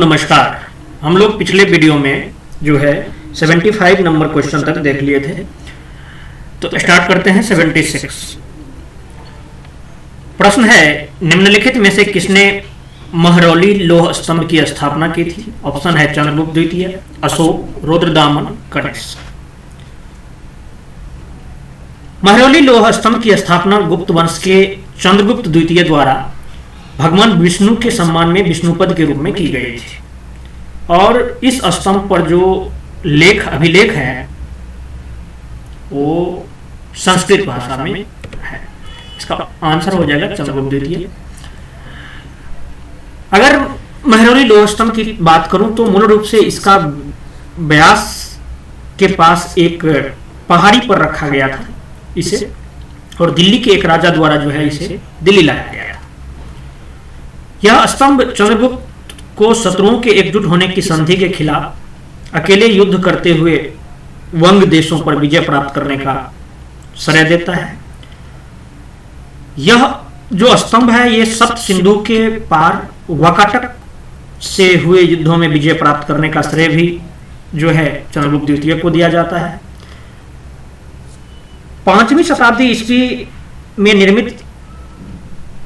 नमस्कार। हम लोग पिछले वीडियो में जो है 75 नंबर क्वेश्चन तक देख लिए थे, तो स्टार्ट करते हैं 76। प्रश्न है, निम्नलिखित में से किसने महरौली लौह स्तंभ की स्थापना की थी? ऑप्शन है चंद्रगुप्त द्वितीय, अशोक, रुद्रदामन, कनिष्क। महरौली लौह स्तंभ की स्थापना गुप्त वंश के चंद्रगुप्त द्वितीय द्वारा भगवान विष्णु के सम्मान में विष्णुपद के रूप में की गई थी। और इस स्तंभ पर जो अभिलेख है वो संस्कृत भाषा में है। इसका आंसर हो जाएगा चंद्रगुप्त द्वितीय। अगर महरौली लौह स्तंभ की बात करूं तो मूल रूप से इसका व्यास के पास एक पहाड़ी पर रखा गया था इसे, और दिल्ली के एक राजा द्वारा जो है इसे दिल्ली लाया गया। यह स्तंभ चंद्रगुप्त को शत्रुओं के एकजुट होने की संधि के खिलाफ अकेले युद्ध करते हुए वंग देशों पर विजय प्राप्त करने का श्रेय देता है। यह जो स्तंभ है ये सप्त सिंधु के पार वाकाटक से हुए युद्धों में विजय प्राप्त करने का श्रेय भी जो है चंद्रगुप्त द्वितीय को दिया जाता है। 5वीं शताब्दी ईस्वी में निर्मित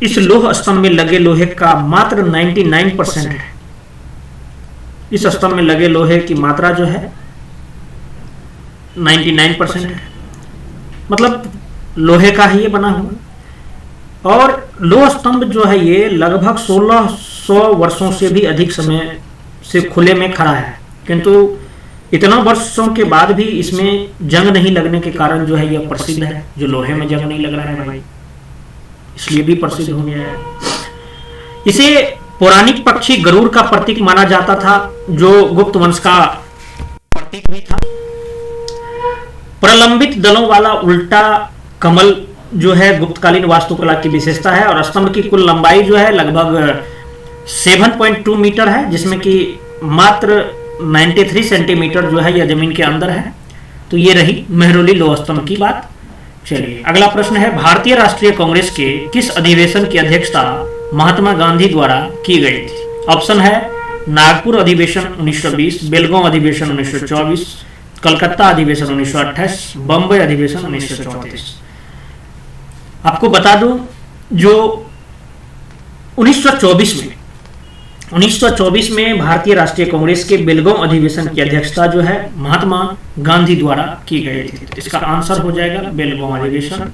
इस लौह स्तंभ में लगे लोहे का मात्र 99% है। इस स्तंभ में लगे लोहे की मात्रा जो है 99% है, मतलब लोहे का ही ये बना हुआ। और लौह स्तंभ जो है ये लगभग 1600 वर्षों से भी अधिक समय से खुले में खड़ा है, किंतु इतना वर्षों के बाद भी इसमें जंग नहीं लगने के कारण जो है यह प्रसिद्ध है। जो लोहे में जंग नहीं लग रहा है भाई, इसलिए भी प्रसिद्ध हो गया है। इसे पौराणिक पक्षी गरुड़ का प्रतीक माना जाता था, जो गुप्त वंश का प्रतीक भी था। प्रलंबित दलों वाला उल्टा कमल जो है गुप्तकालीन वास्तुकला की विशेषता है। और स्तंभ की कुल लंबाई जो है लगभग 7.2 मीटर है, जिसमें कि मात्र 93 सेंटीमीटर जो है यह जमीन के अंदर है। तो ये रही महरौली लौह स्तंभ की बात। चलिए अगला प्रश्न है, भारतीय राष्ट्रीय कांग्रेस के किस अधिवेशन की अध्यक्षता महात्मा गांधी द्वारा की गई थी? ऑप्शन है नागपुर अधिवेशन 1920, बेलगांव अधिवेशन 1924, कलकत्ता अधिवेशन 1928, बंबई अधिवेशन 1934। आपको बता दूं, जो 1924 में भारतीय राष्ट्रीय कांग्रेस के बेलगांव अधिवेशन की अध्यक्षता जो है महात्मा गांधी द्वारा की गई थी। इसका आंसर हो जाएगा बेलगांव अधिवेशन।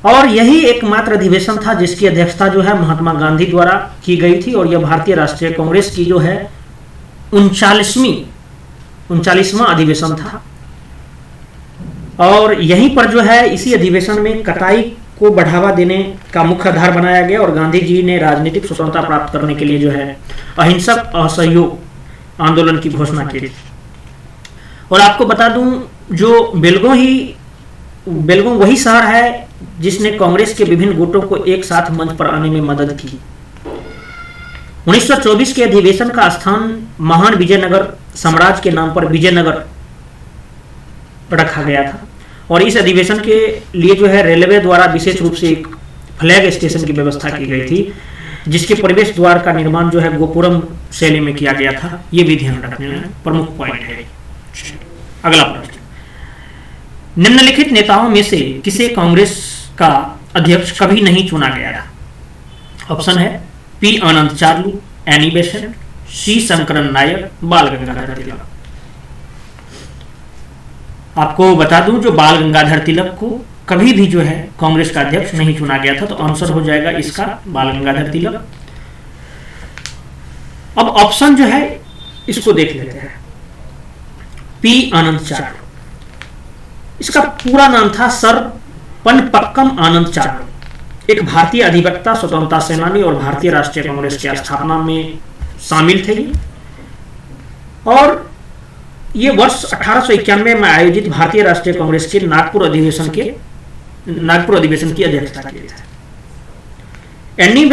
और यही एकमात्र अधिवेशन था जिसकी अध्यक्षता जो है महात्मा गांधी द्वारा की गई थी। और यह भारतीय राष्ट्रीय कांग्रेस की जो है 39वां अधिवेशन था। और यहीं पर जो है इसी अधिवेशन में कटाई को बढ़ावा देने का मुख्य आधार बनाया गया, और गांधी जी ने राजनीतिक स्वतंत्रता प्राप्त करने के लिए जो है अहिंसक असहयोग आंदोलन की घोषणा की थी। और आपको बता दूं, जो बेलगांव वही शहर है जिसने कांग्रेस के विभिन्न गुटों को एक साथ मंच पर आने में मदद की। 1924 के अधिवेशन का स्थान महान विजयनगर साम्राज्य के नाम पर विजयनगर रखा गया था। और इस अधिवेशन के लिए जो है रेलवे द्वारा विशेष रूप से एक फ्लैग स्टेशन की व्यवस्था की गई थी, जिसके प्रवेश द्वार का निर्माण जो है गोपुरम शैली में किया गया था। ये भी ध्यान रखने में प्रमुख पॉइंट है। अगला प्रश्न, निम्नलिखित नेताओं में से किसे कांग्रेस का अध्यक्ष कभी नहीं चुना गया था? ऑप्शन है पी आनंद चार्लू, एनी बेसेंट, सी शंकरन नायर, बाल गंगाधर तिलक। आपको बता दूं, जो बाल गंगाधर तिलक को कभी भी जो है कांग्रेस का अध्यक्ष नहीं चुना गया था, तो आंसर हो जाएगा इसका बाल गंगाधर तिलक। अब ऑप्शन जो है इसको देख लेते हैं। पी आनंद चार्लू, इसका पूरा नाम था सर पनपक्कम आनंद चार्लू, एक भारतीय अधिवक्ता, स्वतंत्रता सेनानी और भारतीय राष्ट्रीय कांग्रेस की स्थापना में शामिल थे। और ये वर्ष 1891 में आयोजित भारतीय राष्ट्रीय कांग्रेस के नागपुर अधिवेशन की अध्यक्षता की थी। एनी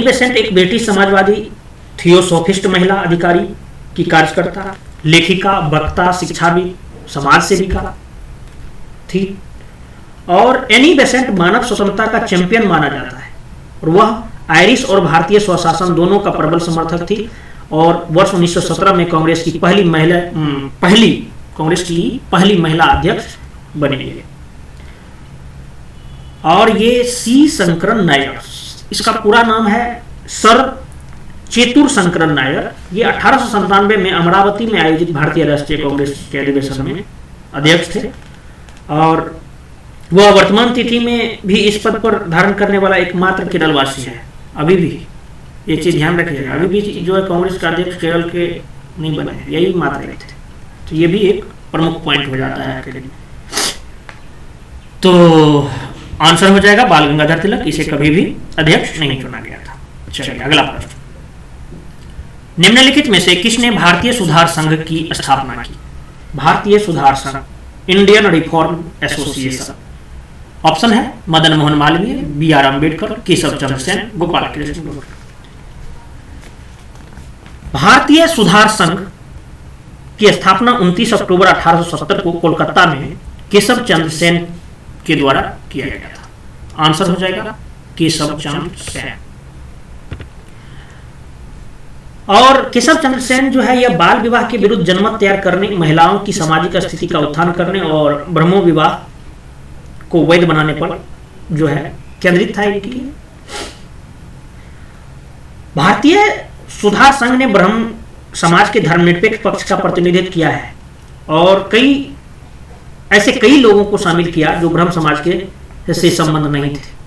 बेसेंट एक ब्रिटिश समाजवादी थियोसोफिस्ट महिला अधिकारी की कार्यकर्ता, लेखिका, वक्ता, शिक्षाविद, समाज सेविका थी। और एनी बेसेंट मानव स्वतंत्रता का चैंपियन माना जाता है, और वह आयरिश और भारतीय स्वशासन दोनों का प्रबल समर्थक थी और वर्ष 1917 में कांग्रेस की पहली महिला अध्यक्ष बनी। और ये सी शंकरन नायर, इसका पूरा नाम है सर चेतुर शंकरन नायर। ये 1897 में अमरावती में आयोजित भारतीय राष्ट्रीय कांग्रेस के अधिवेशन में अध्यक्ष थे और वह वर्तमान तिथि में भी इस पद पर धारण करने वाला एकमात्र केरलवासी है। अभी भी ये चीज ध्यान रखिएगा, अभी भी जो है कांग्रेस का अध्यक्ष केरल के नहीं बने, यही मात्र एक थे। तो ये भी एक प्रमुख पॉइंट हो जाता है आपके लिए। तो आंसर हो जाएगा बाल गंगाधर तिलक, इसे कभी भी अध्यक्ष नहीं चुना गया था। चलिए अगला प्रश्न, निम्नलिखित में से किसने भारतीय सुधार संघ की स्थापना की? भारतीय सुधार संघ, इंडियन रिफॉर्म एसोसिएशन। ऑप्शन है मदन मोहन मालवीय, बी आर अम्बेडकर, केशव चंद्र सेन, गोपाल कृष्ण गोखले। भारतीय सुधार संघ की स्थापना 29 अक्टूबर 1870 को कोलकाता में केशव चंद्र सेन के द्वारा किया गया था। आंसर हो जाएगा केशव चंद्र सेन। और केशव चंद्र सेन जो है यह बाल विवाह के विरुद्ध जनमत तैयार करने, महिलाओं की सामाजिक स्थिति का उत्थान करने और ब्रह्मो विवाह को वैध बनाने पर जो है केंद्रित था इनकी। भारतीय सुधार संघ ने ब्रह्म समाज के धर्मनिरपेक्ष पक्ष का प्रतिनिधित्व किया है और कई लोगों को शामिल किया जो ब्रह्म समाज के से संबंध नहीं थे।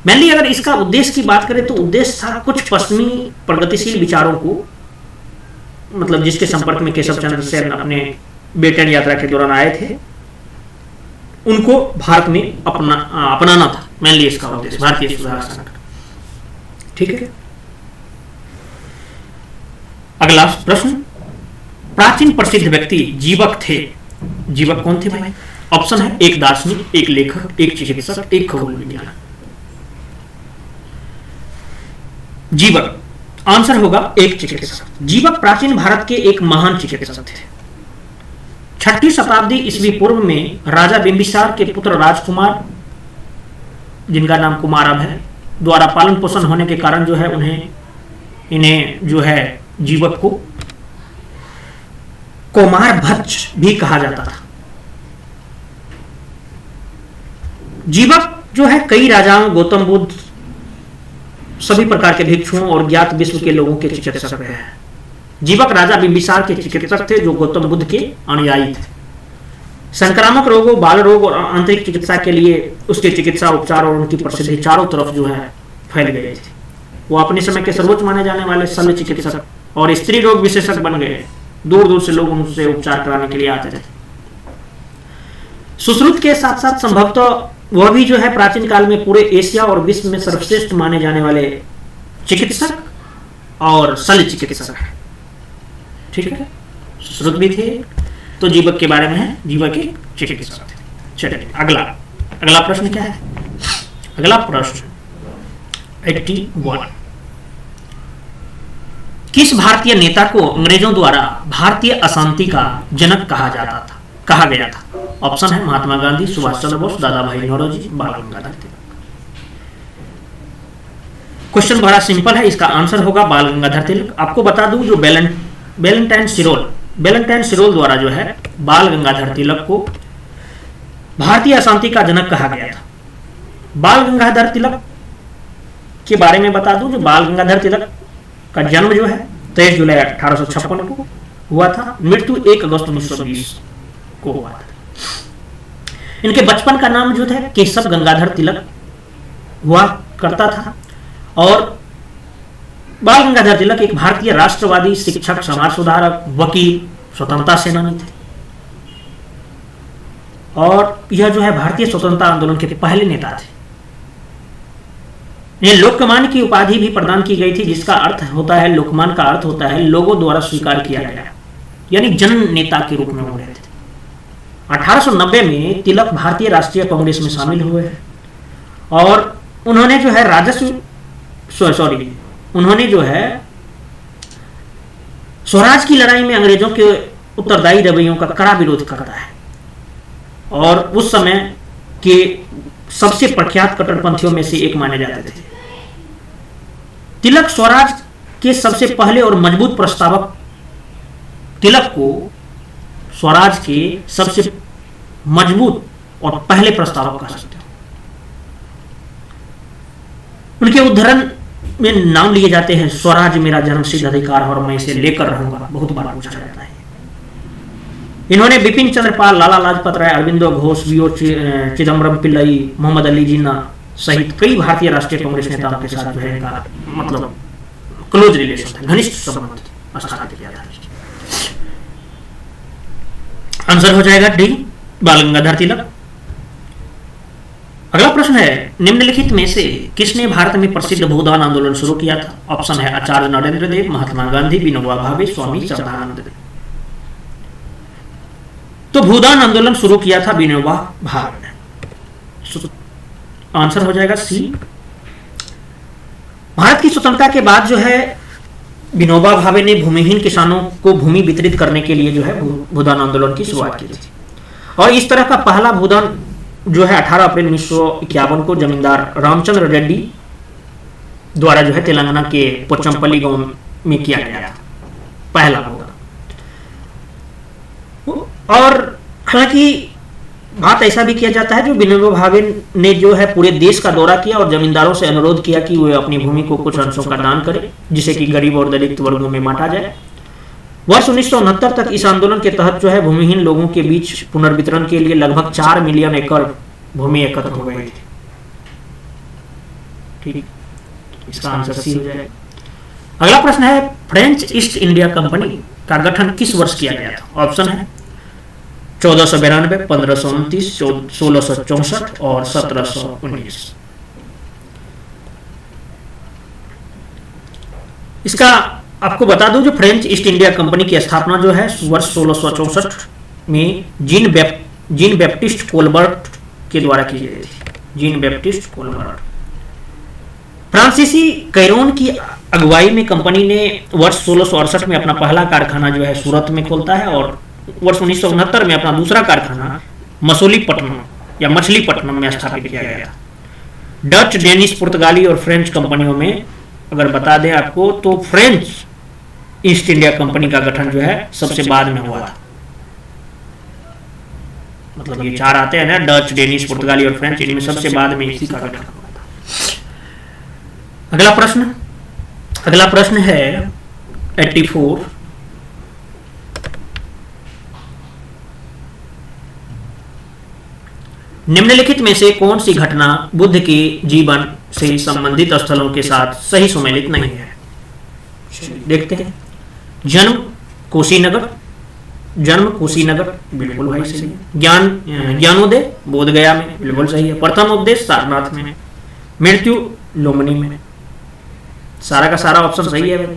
मेनली अगर इसका उद्देश्य की बात करें तो उद्देश्य था कुछ पश्चिमी प्रगतिशील विचारों को, मतलब जिसके संपर्क में केशव चंद्र सेन अपने ब्रिटेन यात्रा के दौरान आए थे, उनको भारत में अपनाना था। मेनली इसका उद्देश्य भारतीय सुधार संघ। ठीक है, अगला प्रश्न, प्राचीन प्रसिद्ध व्यक्ति जीवक थे। जीवक कौन थे भाई? ऑप्शन है एक दार्शनिक, एक लेखक, एक चिकित्सक, एक खगोल विज्ञान। जीवक, आंसर होगा एक चिकित्सक। जीवक प्राचीन भारत के एक महान चिकित्सक थे। 6वीं शताब्दी ईस्वी पूर्व में राजा बिंबिसार के पुत्र राजकुमार, जिनका नाम कुमारभ है, द्वारा पालन पोषण होने के कारण जो है इन्हें जो है जीवक को कुमार भच्च भी कहा जाता था। जीवक जो है कई राजाओं, गौतम बुद्ध, सभी प्रकार के भिक्षुओं और ज्ञात विश्व के लोगों के चिकित्सक रहे हैं। जीवक राजा बिंबिसार के चिकित्सक थे जो गौतम बुद्ध के अनुयायी थे। संक्रामक रोगों, बाल रोग और आंतरिक चिकित्सा के लिए उसके चिकित्सा उपचार और उनकी प्रसिद्धि चारों तरफ जो है फैल गई थी। वो अपने समय के सर्वोच्च माने जाने वाले शल्य चिकित्सक और स्त्री रोग विशेषज्ञ बन गए। दूर दूर से लोग उनसे उपचार कराने के लिए आते थे। सुश्रुत के साथ साथ संभवतः वह भी जो है प्राचीन काल में पूरे एशिया और विश्व में सर्वश्रेष्ठ माने जाने वाले चिकित्सक और शल्य चिकित्सक है। ठीक है, सुश्रुत भी थे तो जीवक के बारे में है, जीवक के चिकित्सक थे। चलिए अगला प्रश्न क्या है? अगला प्रश्न 81, किस भारतीय नेता को अंग्रेजों द्वारा भारतीय अशांति का जनक कहा गया था? ऑप्शन है महात्मा गांधी, सुभाष चंद्र बोस, दादा भाई नौरोजी, बाल गंगाधर तिलक। क्वेश्चन बड़ा सिंपल है, इसका आंसर होगा बाल गंगाधर तिलक। आपको बता दूं जो वेलेंटाइन सिरोल द्वारा जो है बाल गंगाधर तिलक को भारतीय अशांति का जनक कहा गया था। बाल गंगाधर तिलक के बारे में बता दूं, जो बाल गंगाधर तिलक का जन्म जो है 23 जुलाई 1856 को हुआ था। मृत्यु 1 अगस्त 1920 को हुआ था। इनके बचपन का नाम जो था केशव गंगाधर तिलक हुआ करता था और बाल गंगाधर तिलक एक भारतीय राष्ट्रवादी, शिक्षक, समाज सुधारक, वकील, स्वतंत्रता सेनानी थे और यह जो है भारतीय स्वतंत्रता आंदोलन के पहले नेता थे। ये लोकमान्य की उपाधि भी प्रदान की गई थी, जिसका अर्थ होता है, लोकमान्य का अर्थ होता है लोगों द्वारा स्वीकार किया गया, यानी जन नेता के रूप में हो रहे थे। 1890 में तिलक भारतीय राष्ट्रीय कांग्रेस में शामिल हुए और उन्होंने जो है उन्होंने जो है स्वराज की लड़ाई में अंग्रेजों के उत्तरदायी रवैयों का कड़ा विरोध करता है और उस समय के सबसे प्रख्यात कट्टरपंथियों में से एक माने जाते थे। तिलक स्वराज के सबसे पहले और मजबूत प्रस्तावक, तिलक को स्वराज के सबसे मजबूत और पहले प्रस्तावक कह सकते हो। उनके उद्धरण में नाम लिए जाते हैं, स्वराज मेरा जन्मसिद्ध अधिकार और मैं इसे लेकर रहूंगा, बहुत बार पूछा जाता है। इन्होंने बिपिन चंद्र पाल, लाला लाजपत राय, अरविंदो घोष, वीओ चिदम्बरम पिल्लई, मोहम्मद अली जिन्ना सहित कई भारतीय राष्ट्रीय कांग्रेस नेताओं के साथ जो है इनका मतलब क्लोज रिलेशन था, घनिष्ठ संबंध स्थापित किया था। आंसर हो जाएगा डी, बाल गंगाधर तिलक। अगला प्रश्न है, निम्नलिखित में से किसने भारत में प्रसिद्ध भूदान आंदोलन शुरू किया था? ऑप्शन है आचार्य नरेंद्र देव, महात्मा गांधी, विनोबा भावे, स्वामी श्रद्धानंद। तो भूदान आंदोलन शुरू किया था विनोबा भावे ने। आंसर हो जाएगा सी। भारत की स्वतंत्रता के बाद जो है विनोबा भावे ने भूमिहीन किसानों को भूमि वितरित करने के लिए जो है भूदान आंदोलन की शुरुआत की थी। और इस तरह का पहला भूदान जो है 18 अप्रैल 1951 को जमींदार रामचंद्र रेड्डी द्वारा जो है तेलंगाना के पोचमपल्ली गांव में किया गया था, पहला भूदान। और हालांकि बात ऐसा भी किया जाता है, जो विनोबा भावे ने जो है पूरे देश का दौरा किया और जमींदारों से अनुरोध किया कि वे अपनी भूमि को कुछ अंशों का दान करें, जिसे कि गरीब और दलित वर्गों में बांटा जाए। वर्ष 1969 तक इस आंदोलन के तहत जो है भूमिहीन लोगों के बीच पुनर्वितरण के लिए लगभग 4 मिलियन एकड़ भूमि एकत्र हो गई थी। ठीक, इसका आंसर सी हो जाएगा। अगला प्रश्न है, फ्रेंच ईस्ट इंडिया कंपनी का गठन किस वर्ष किया गया था? ऑप्शन है 1492, 1529, 1664 और 1719। इसका आपको बता दूं, जो फ्रेंच ईस्ट इंडिया कंपनी की स्थापना जो है वर्ष 1664 में जीन बैप्टिस्ट कोलबर्ट के द्वारा की गई थी। जीन बैप्टिस्ट कोलबर्ट फ्रांसीसी कैरोन की अगुवाई में कंपनी ने वर्ष 1668 में अपना पहला कारखाना जो है सूरत में खोलता है और वर्ष 1969 में अपना दूसरा कारखाना मछलीपट्टनम में स्थापित किया गया। डच, डेनिश, पुर्तगाली और फ्रेंच कंपनियों में अगर बता दें आपको, तो फ्रेंच ईस्ट इंडिया कंपनी का गठन जो है सबसे बाद में हुआ था। मतलब ये 4 आते हैं ना, डच, डेनिश, पुर्तगाली और फ्रेंच, इनमें सबसे बाद में इसी का गठन हुआ था। अगला प्रश्न है 84। निम्नलिखित में से कौन सी घटना बुद्ध के जीवन से संबंधित स्थलों के साथ सही सुमेलित नहीं है? देखते हैं। जन्म कुशीनगर, बिल्कुल भाई सही है। ज्ञानोदय बोधगया में, बिल्कुल सही है। प्रथम उपदेश सारनाथ में। मृत्यु लुम्बिनी में। सारा का सारा ऑप्शन सही है भाई।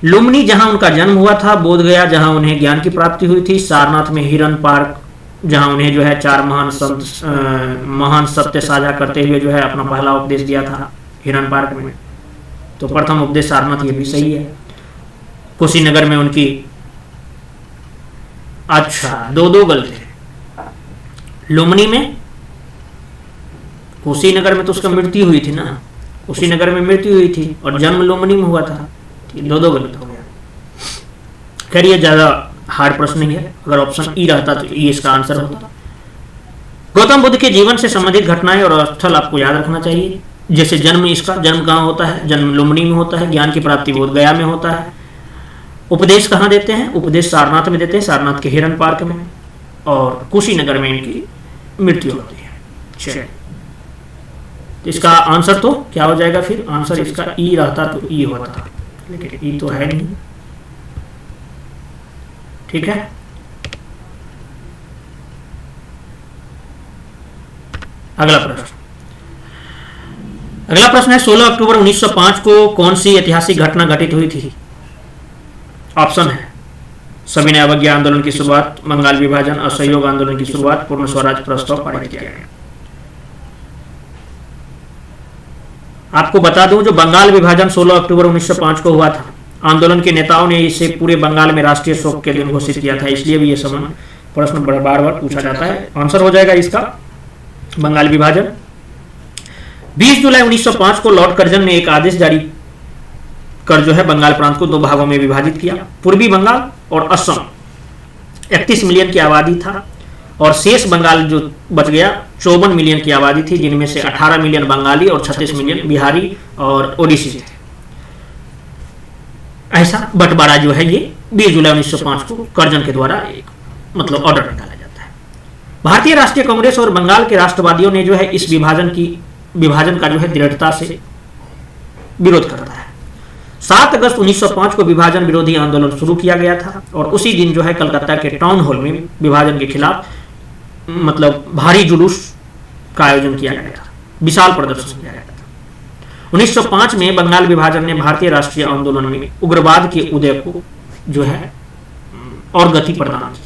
लुम्बिनी जहां उनका जन्म हुआ था, बोधगया जहां उन्हें ज्ञान की प्राप्ति हुई थी, सारनाथ में हिरन पार्क जहां उन्हें जो है 4 महान सत्य साझा करते हुए जो है अपना पहला उपदेश दिया था हिरन पार्क में। तो प्रथम उपदेश सारनाथ, ये भी सही है। कुशीनगर में उनकी, अच्छा 2 गलत है। लुम्बिनी में, कुशीनगर में तो उसका मृत्यु हुई थी ना, कुशीनगर में मृत्यु हुई थी और जन्म लुम्बिनी में हुआ था। 2 गलत हो गया। खैर ये ज्यादा हार्ड प्रश्न नहीं है, अगर ऑप्शन ई रहता तो ये इसका आंसर होता। गौतम बुद्ध के जीवन से संबंधित घटनाएं और स्थल आपको याद रखना चाहिए। जैसे इसका जन्म कहाँ होता है? जन्म लुम्बिनी में होता है। ज्ञान की प्राप्ति बोधगया में होता है। उपदेश कहाँ देते हैं? उपदेश सारनाथ में देते हैं, सारनाथ के हिरन पार्क में। और कुशीनगर में इनकी मृत्यु होती है। चलिए, इसका आंसर तो क्या हो जाएगा? फिर आंसर इसका ई रहता तो ई होता, लेकिन ई तो है नहीं। ठीक है, अगला प्रश्न है 16 अक्टूबर 1905 को कौन सी ऐतिहासिक घटना घटित हुई थी? ऑप्शन है सविनय अवज्ञा आंदोलन की शुरुआत, बंगाल विभाजन, असहयोग आंदोलन की शुरुआत, पूर्ण स्वराज प्रस्ताव पारित किया गया। आपको बता दूं, जो बंगाल विभाजन 16 अक्टूबर 1905 को हुआ था, आंदोलन के नेताओं ने इसे पूरे बंगाल में राष्ट्रीय शोक के दिन घोषित किया था, इसलिए भी ये प्रश्न बार बार पूछा जाता है। आंसर हो जाएगा इसका बंगाल विभाजन। 20 जुलाई 1905 को लॉर्ड कर्जन ने एक आदेश जारी कर जो है बंगाल प्रांत को दो भागों में विभाजित किया। पूर्वी बंगाल और असम 31 मिलियन की आबादी था और शेष बंगाल जो बच गया 54 मिलियन की आबादी थी, जिनमें से 18 मिलियन बंगाली और 36 मिलियन बिहारी और ओडिसी थे। ऐसा बंटवारा जो है ये 20 जुलाई 1905 को कर्जन के द्वारा एक मतलब ऑर्डर निकाला जाता है। भारतीय राष्ट्रीय कांग्रेस और बंगाल के राष्ट्रवादियों ने जो है इस विभाजन का जो है दृढ़ता से विरोध करता है। 7 अगस्त 1905 को विभाजन विरोधी आंदोलन शुरू किया गया था और उसी दिन जो है कलकत्ता के टाउन हॉल में विभाजन के खिलाफ मतलब भारी जुलूस का आयोजन किया गया था, विशाल प्रदर्शन किया गया था। 1905 में बंगाल विभाजन ने भारतीय राष्ट्रीय आंदोलन में उग्रवाद के उदय को जो है और गति प्रदान की।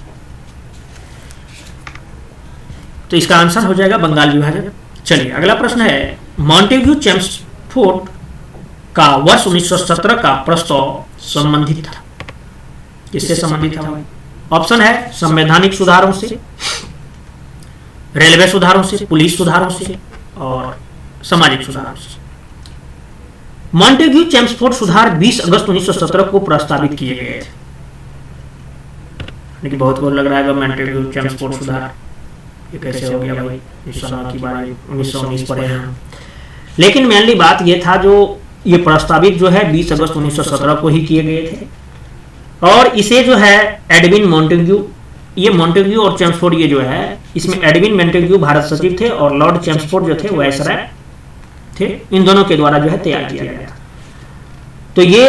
तो इसका आंसर हो जाएगा बंगाल विभाजन। चलिए अगला प्रश्न है, मॉन्टेग्यू चेम्सफोर्ड का वर्ष 1917 का प्रस्ताव संबंधित था, किससे संबंधित था भाई? ऑप्शन है संवैधानिक सुधारों से, रेलवे सुधारों से, पुलिस सुधारों से और सामाजिक सुधारों से। मॉन्टेग्यू चेम्सफोर्ड सुधार 20 अगस्त 1917 को प्रस्तावित किए गए थे। लेकिन बहुत को लग रहा है मॉन्टेग्यू चेम्सफोर्ड सुधार ये कैसे हो गया भाई, 1909 की बात 1919 पढ़े हैं। लेकिन मेनली बात ये था जो ये प्रस्तावित जो है 20 अगस्त 1917 को ही किए गए थे और इसे जो है एडविन मॉन्टेग्यू, ये मॉन्टेग्यू और चेम्सफोर्ड ये जो है इसमें एडविन मॉन्टेग्यू भारत सचिव थे और लॉर्ड चेम्सफोर्ड जो थे वायसराय थे। इन दोनों के द्वारा जो है तैयार किया गया था। तो ये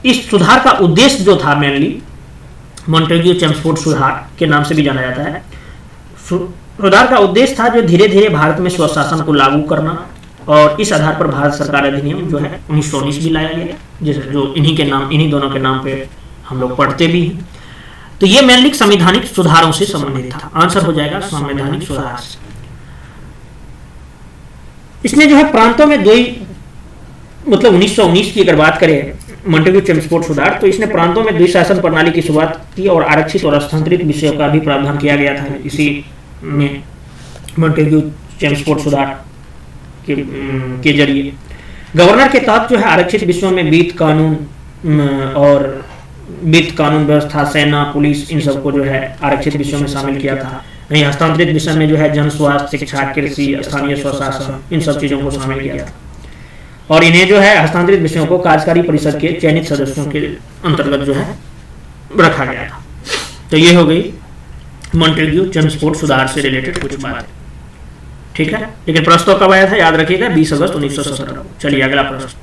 इस सुधार का उद्देश्य जो था मेनली मॉन्टेग्यू चेम्सफोर्ड सुधार के नाम से भी जाना जाता है। सुधार का उद्देश्य था जो धीरे धीरे भारत में स्वशासन को लागू करना और इस आधार पर भारत सरकार अधिनियम जो है 1919 भी लाया गया, जिस जो इन्हीं दोनों के नाम पे हम लोग पढ़ते भी हैं। तो ये मेनली संवैधानिक सुधारों से संबंधित था। आंसर हो जाएगा संवैधानिक सुधार से। इसने जो है प्रांतों में दो ही मतलब 1919 की अगर बात करें मॉन्टेग्यू चेम्सफोर्ड सुधार, तो इसने प्रांतों में द्विशासन प्रणाली की शुरुआत की और आरक्षित और स्थानांतरित विषयों का भी प्रावधान किया गया था इसी में मॉन्टेग्यू चेम्सफोर्ड सुधार के जरिए। गवर्नर के तहत जो है आरक्षित विषयों में वित्त कानून व्यवस्था, सेना, पुलिस, इन सबको जो है आरक्षित विषयों में शामिल किया था। वहीं हस्तांतरित विषय में जो है जन स्वास्थ्य, शिक्षा, कृषि, स्थानीय स्वशासन, इन सब चीजों को शामिल किया था और इन्हें जो है हस्तांतरित विषयों को कार्यकारी परिषद के चयनित सदस्यों के अंतर्गत जो है रखा गया था। तो ये हो गई मॉन्टेग्यू चेम्सफोर्ड सुधार से रिलेटेड कुछ बात, ठीक है। लेकिन प्रस्ताव कब आया था याद रखिएगा 20 अगस्त 1917 को। चलिए अगला प्रश्न,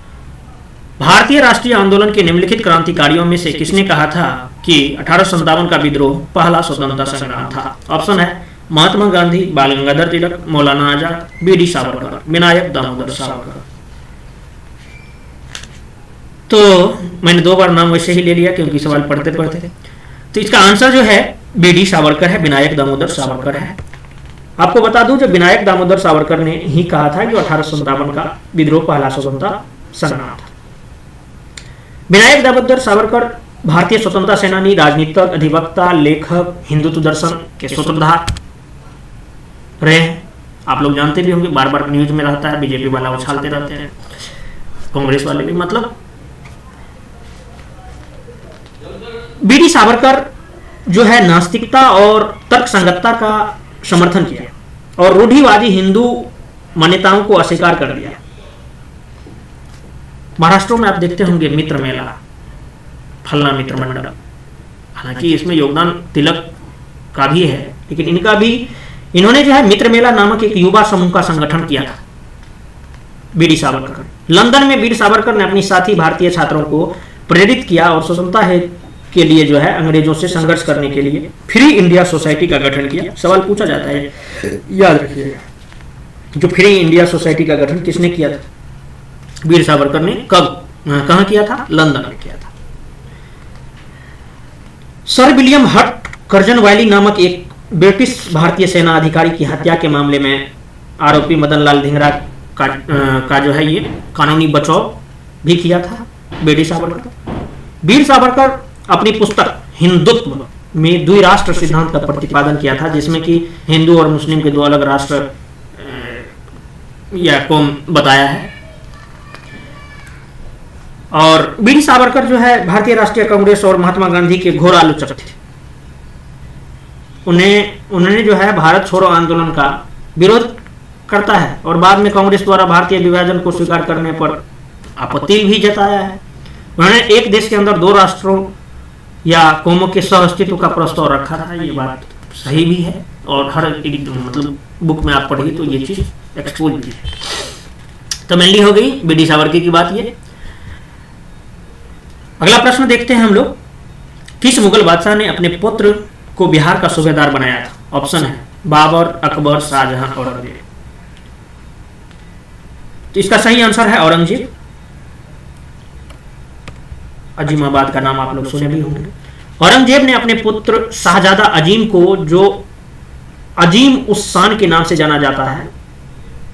भारतीय राष्ट्रीय आंदोलन के निम्नलिखित क्रांतिकारियों में से किसने कहा था कि 1857 का विद्रोह पहला स्वतंत्रता संग्राम था? ऑप्शन है महात्मा गांधी, बाल गंगाधर तिलक, मौलाना आजाद, बी.डी. सावरकर, विनायक दामोदर सावरकर। तो मैंने 2 बार नाम वैसे ही ले लिया क्योंकि सवाल पढ़ते पढ़ते थे। तो इसका आंसर जो है बी.डी. सावरकर है, विनायक दामोदर सावरकर है। आपको बता दूं जब विनायक दामोदर सावरकर ने ही कहा था कि 1857 का विद्रोह पहला स्वतंत्रता संग्राम था। विनायक दामोदर सावरकर भारतीय स्वतंत्रता सेनानी, राजनीतिक, अधिवक्ता, लेखक, हिंदुत्व दर्शन के सूत्रधार रहे हैं। आप लोग जानते भी होंगे, बार बार न्यूज में रहता है, बीजेपी वाला उछालते रहते हैं, कांग्रेस वाले भी। मतलब बी.डी. सावरकर जो है नास्तिकता और तर्क संगतता का समर्थन किया और रूढ़िवादी हिंदू मान्यताओं को अस्वीकार कर दिया। महाराष्ट्र में आप देखते होंगे मित्र मेला, फलना मित्र मंडल, हालांकि इसमें योगदान तिलक का भी है, लेकिन इन्होंने जो है मित्र मेला नामक एक युवा समूह का संगठन किया था बी.डी. सावरकर। लंदन में बी.डी. सावरकर ने अपनी साथी भारतीय छात्रों को प्रेरित किया और स्वतंत्रता है के लिए जो है अंग्रेजों से संघर्ष करने के लिए फ्री इंडिया सोसाइटी का गठन किया। सवाल पूछा जाता है, याद रखिएगा, जो फ्री इंडिया सोसाइटी का गठन किसने किया था? वीर सावरकर ने। कब, कहां किया था? लंदन में किया था। सर विलियम हट कर्जनवैली नामक एक ब्रिटिश भारतीय सेना अधिकारी की हत्या के मामले में आरोपी मदन लाल धिंगरा का जो है ये कानूनी बचाव भी किया था बी.डी. सावरकर। वीर सावरकर अपनी पुस्तक हिंदुत्व में द्विराष्ट्र सिद्धांत का प्रतिपादन किया था, जिसमें कि हिंदू और मुस्लिम के 2 अलग राष्ट्र या कौम बताया है। और बीडी सावरकर जो है भारतीय राष्ट्रीय कांग्रेस और महात्मा गांधी के घोर आलोचक थे। उन्होंने जो है भारत छोड़ो आंदोलन का विरोध करता है और बाद में कांग्रेस द्वारा भारतीय विभाजन को स्वीकार करने पर आपत्ति भी जताया है। उन्होंने एक देश के अंदर दो राष्ट्रों या कौमों के सह अस्तित्व का प्रस्ताव रखा था। ये बात सही भी है और हर मतलब बुक में आप पढ़िए तो ये चीज एक्सपोज भी है। तो मेनली हो गई बीडी सावरकर की बात ये। अगला प्रश्न देखते हैं हम लोग, किस मुगल बादशाह ने अपने पुत्र को बिहार का सूबेदार बनाया था? ऑप्शन है बाबर, अकबर, शाहजहां, औरंगजेब। तो इसका सही आंसर है औरंगजेब। अजीमाबाद का नाम आप लोग सुने भी होंगे। औरंगजेब ने अपने पुत्र शाहजादा अजीम को, जो अजीम उस शान के नाम से जाना जाता है,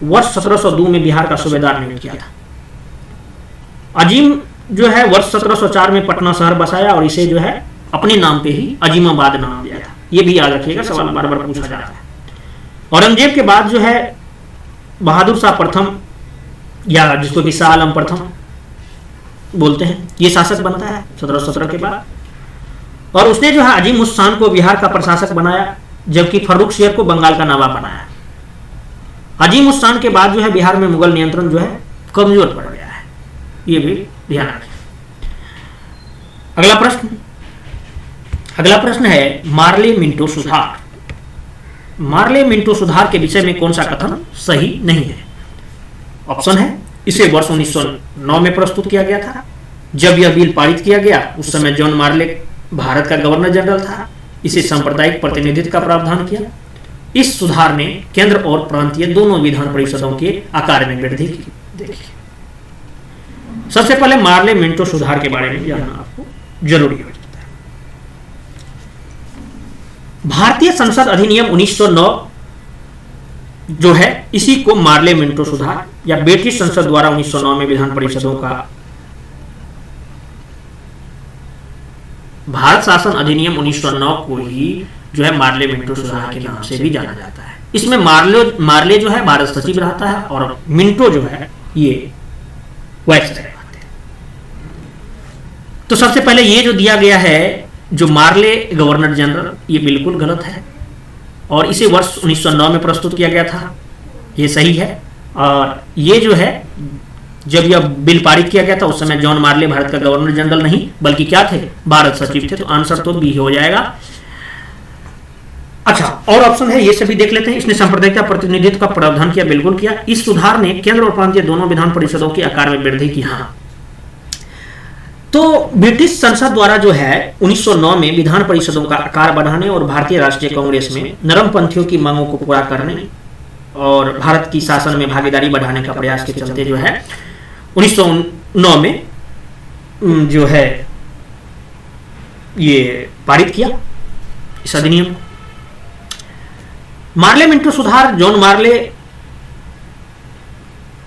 वर्ष 1702 में बिहार का सूबेदार नियुक्त किया था। अजीम जो है वर्ष 1704 में पटना शहर बसाया और इसे जो है अपने नाम पे ही अजीमाबाद नाम दिया था। ये भी याद रखिएगा, सवाल बार बार पूछा जाता है। औरंगजेब के बाद जो है बहादुर शाह प्रथम, या जिसको कि शाह आलम प्रथम बोलते हैं, ये शासक बनता है 1717 के बाद। और उसने जो है अजीम उस शान को बिहार का प्रशासक बनाया, जबकि फर्रुख शेर को बंगाल का नवाब बनाया। अजीम उस शान के बाद जो है बिहार में मुगल नियंत्रण जो है कमजोर पड़ गया है, ये भी ध्यान रखें। अगला प्रश्न है मार्ले मिंटो सुधार। मार्ले मिंटो सुधार के विषय में कौन सा कथन सही नहीं है? ऑप्शन है इसे वर्ष 1909 में प्रस्तुत किया गया था। जब यह बिल पारित किया गया उस समय जॉन मार्ले भारत का गवर्नर जनरल था। इसे सांप्रदायिक प्रतिनिधित्व का प्रावधान किया। इस सुधार ने केंद्र और प्रांतीय दोनों विधान परिषदों के आकार में वृद्धि की। देखिए, सबसे पहले मार्ले मिंटो सुधार के बारे में जानना आपको जरूरी हो जाता है। भारतीय संसद अधिनियम 1909 जो है, इसी को मार्ले मिंटो सुधार या ब्रिटिश संसद द्वारा 1909 में विधान परिषदों का भारत शासन अधिनियम 1909 को ही जो है मार्ले मिंटो सुधार के नाम से भी जाना जाता है। इसमें मार्ले जो है भारत सचिव रहता है और मिंटो जो है ये वाइसराय रहते हैं। तो सबसे पहले ये जो दिया गया है जो मार्ले गवर्नर जनरल, ये बिल्कुल गलत है और इसे वर्ष 1909 में प्रस्तुत किया गया था, ये सही है। और ये जो है जब यह बिल पारित किया गया था उस समय जॉन मार्ले भारत का गवर्नर जनरल नहीं बल्कि क्या थे, भारत सचिव थे। तो आंसर तो बी हो जाएगा। अच्छा, और ऑप्शन है ये सभी देख लेते हैं। इसने सांप्रदायिक प्रतिनिधित्व का प्रावधान किया, बिल्कुल किया। इस सुधार ने केंद्र और प्रांतीय दोनों विधान परिषदों के आकार में वृद्धि की। हाँ, तो ब्रिटिश संसद द्वारा जो है 1909 में विधान परिषदों का आकार बढ़ाने और भारतीय राष्ट्रीय कांग्रेस में नरमपंथियों की मांगों को पूरा करने और भारत की शासन में भागीदारी बढ़ाने का प्रयास के चलते जो है 1909 में जो है ये पारित किया इस अधिनियम। मार्ले मिंटो सुधार, जॉन मार्ले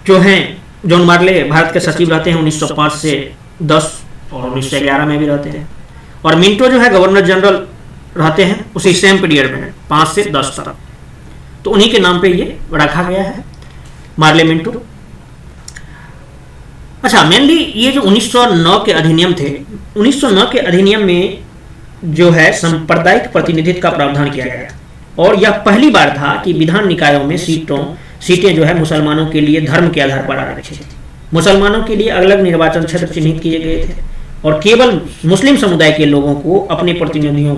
जो हैं, जॉन मार्ले भारत के सचिव रहते हैं 1905 से 10 और 1911 में भी रहते हैं। और मिंटो जो है गवर्नर जनरल रहते हैं उसी सेम पीरियड में 5 से 10 तक। तो उन्हीं के नाम पे ये रखा गया है मार्ले मिंटो। अच्छा, मेनली ये जो 1909 के अधिनियम थे, 1909 के अधिनियम में जो है सांप्रदायिक प्रतिनिधित्व का प्रावधान किया गया और यह पहली बार था कि विधान निकायों में सीटें जो है मुसलमानों के लिए धर्म के आधार पर आरक्षित थी। मुसलमानों के लिए अलग निर्वाचन क्षेत्र चिन्हित किए गए थे और केवल मुस्लिम समुदाय के लोगों को अपने प्रतिनिधियों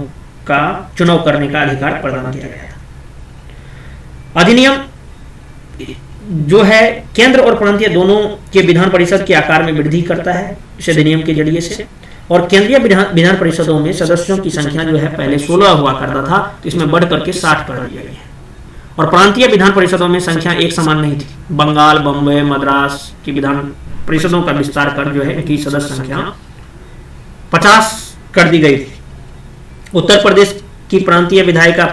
का चुनाव करने का अधिकार प्रदान किया गया था। अधिनियम जो है केंद्र और प्रांतीय दोनों के विधान परिषद के आकार में वृद्धि करता है इस अधिनियम के जरिए से। और केंद्रीय विधान परिषदों में सदस्यों की संख्या जो है पहले 16 हुआ करता था, तो इसमें बढ़ करके 60 कर दिया गया है। और प्रांतीय विधान परिषदों में संख्या एक समान नहीं थी। बंगाल, बम्बई, मद्रास की विधान परिषदों का विस्तार कर जो है इनकी सदस्य संख्या 50 कर दी गई थी। उत्तर प्रदेश की प्रांतीय विधायिका